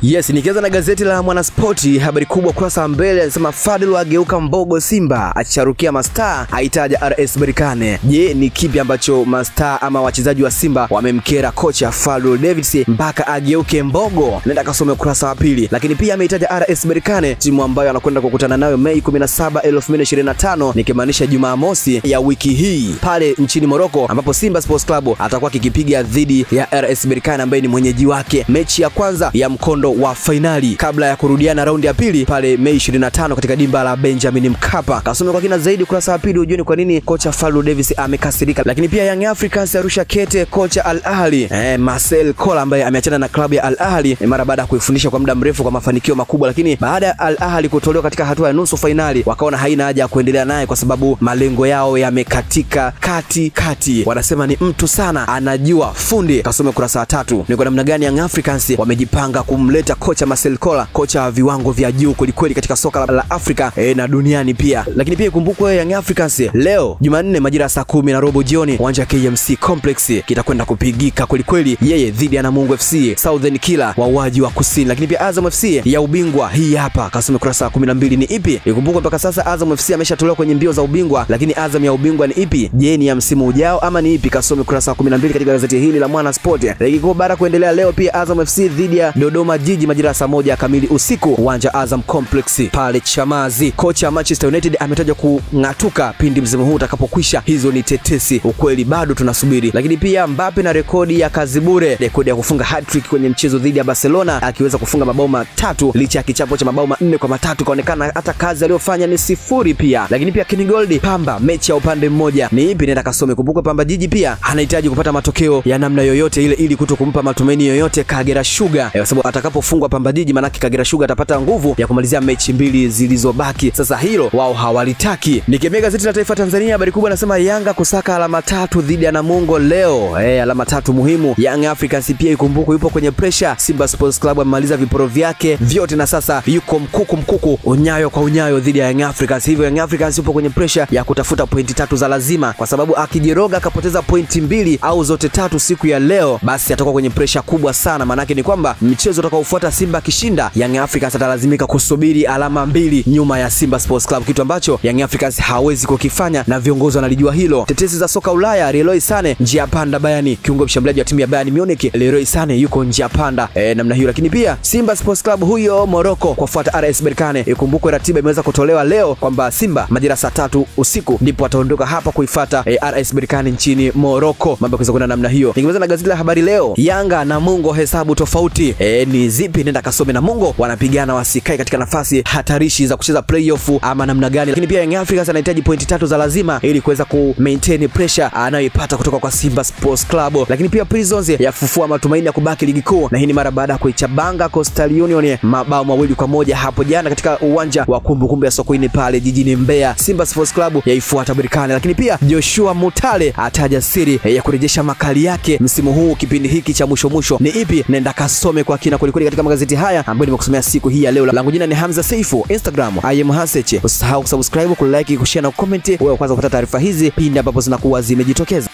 Yes, nikianza na gazeti la Mwanaspoti, habari kubwa kurasa mbele inasema Fadlu ageuka mbogo Simba, acharukia mastaa, aitaja RS Berkane. Je, ni kipi ambacho mastaa ama wachezaji wa Simba wamemkera kocha Fadlu Davids mpaka ageuke mbogo? Nenda kasome kurasa wa pili. Lakini pia ameitaja RS Berkane, timu ambayo anakwenda kukutana nayo Mei 17, 2025, nikimaanisha Jumamosi ya wiki hii pale nchini Morocco, ambapo Simba Sports Club atakuwa kikipiga dhidi ya RS Berkane ambaye ni mwenyeji wake, mechi ya kwanza ya mkondo wa finali kabla ya kurudiana raundi ya pili pale Mei 25 katika dimba la Benjamin Mkapa. Kasome kwa kina zaidi kurasa wa pili ujue kwa nini kocha Fadlu Davids amekasirika. Lakini pia Young Africans arusha kete kocha Al Ahly Marcel Kola ambaye ameachana na klabu ya Al Ahly mara baada ya kuifundisha kwa muda mrefu kwa mafanikio makubwa, lakini baada ya Al Ahly kutolewa katika hatua ya nusu finali wakaona haina haja ya kuendelea naye kwa sababu malengo yao yamekatika kati. Wanasema ni mtu sana anajua fundi. Kasome kurasa wa 3 ni kwa namna gani Young Africans wamejipanga kumleta kocha Marcel Kola, kocha wa viwango vya juu kweli katika soka la Afrika na duniani pia. Lakini pia ikumbukwe Young Africans leo Jumanne majira saa 10:15 jioni uwanja KMC Complex kitakwenda kupigika kweli yeye dhidi ya Namungo FC Southern Killer wauaji wa kusini. Lakini pia Azam FC ya ubingwa hii hapa, kasome kurasa 12 ni ipi? Ikumbukwe mpaka sasa Azam FC ameshatolewa kwenye mbio za ubingwa, lakini Azam ya ubingwa ni ipi? Je, ni ya msimu ujao ama ni ipi? Kasome kurasa 12 katika gazeti hili la Mwanaspoti. Ligi kuu bara kuendelea leo pia Azam FC dhidi ya Dodoma Jiji majira saa 1 kamili usiku uwanja Azam Complex pale Chamazi. Kocha Manchester United ametajwa kung'atuka pindi msimu huu utakapokwisha. Hizo ni tetesi, ukweli bado tunasubiri. Lakini pia Mbappe na rekodi ya kazi bure, rekodi ya kufunga hat-trick kwenye mchezo dhidi ya Barcelona akiweza kufunga mabao 3 licha ya kichapo cha mabao 4-3, kaonekana hata kazi aliyofanya ni sifuri pia. Lakini pia Ken Gold Pamba mechi ya upande mmoja ni ipi? Nenda kasome. Kumbuka Pamba Jiji pia anahitaji kupata matokeo ya namna yoyote ile ili kutokumpa matumaini yoyote Kagera Sugar, kwa sababu atakapofungwa Pamba Jiji manaki Kagera Sugar atapata nguvu ya kumalizia mechi 2 zilizobaki. Sasa hilo wao hawalitaki. Nikemea gazeti la Taifa Tanzania, habari kubwa nasema Yanga kusaka alama 3 dhidi ya Namungo leo. Alama 3 muhimu. Young Africans pia ikumbuko yupo kwenye pressure. Simba Sports Club amemaliza viporo vyake vyote na sasa yuko mkuku unyayo kwa unyayo dhidi ya Young Africans. Hivyo Young Africans yupo kwenye pressure ya kutafuta pointi 3 za lazima, kwa sababu akijiroga akapoteza pointi 2 au zote 3 siku ya leo, basi atakuwa kwenye pressure kubwa sana. Manake ni kwamba mchezo utakaofuata Simba kishinda, Young Africans atalazimika kusubiri alama 2 nyuma ya Simba Sports Club, kitu ambacho Young Africans hawezi kukifanya na viongozi wanalijua hilo. Tetesi za soka Ulaya, Leroy Sane njia panda Bayern, kiungo mshambuliaji wa timu ya Bayern Munich Leroy Sane yuko njia panda namna hiyo. Lakini pia Simba Sports Club huyo Morocco kufuata RS Berkane, ikumbukwe ratiba imeweza kutolewa leo kwamba Simba majira saa 3 usiku ndipo ataondoka hapa kuifuata RS Berkane nchini Morocco. Mambo yako kwenda namna hiyo. Nikianza na gazeti la Habari Leo, Yanga na Namungo hesabu tofauti ni zipi? Nenda kasome. Namungo wanapigana wasikae katika nafasi hatarishi za kucheza playoff ama namna gani. Lakini pia Young Africans anahitaji pointi 3 za lazima ili kuweza ku maintain pressure anayoipata kutoka kwa Simba Sports Club. Lakini pia Prisons yafufua matumaini ya kubaki ligi kuu, na hii ni mara baada ya kuichabanga Coastal Union mabao 2-1 hapo jana katika uwanja wa kumbukumbu ya Sokoine pale jijini Mbeya. Simba Sports Club yaifuata Berkane. Lakini pia Joshua Mutale ataja siri ya kurejesha makali yake msimu huu kipindi hiki cha mwisho ni ipi? Nenda kasome kwa kina kweli katika magazeti haya ambayo nimekusomea siku hii ya leo. Langu jina ni Hamza Saifu, Instagram @Haseche. Usisahau kusubscribe, kulike, kushare na comment wewe kwanza kupata taarifa hizi pindi ambapo zinakuwa zimejitokeza.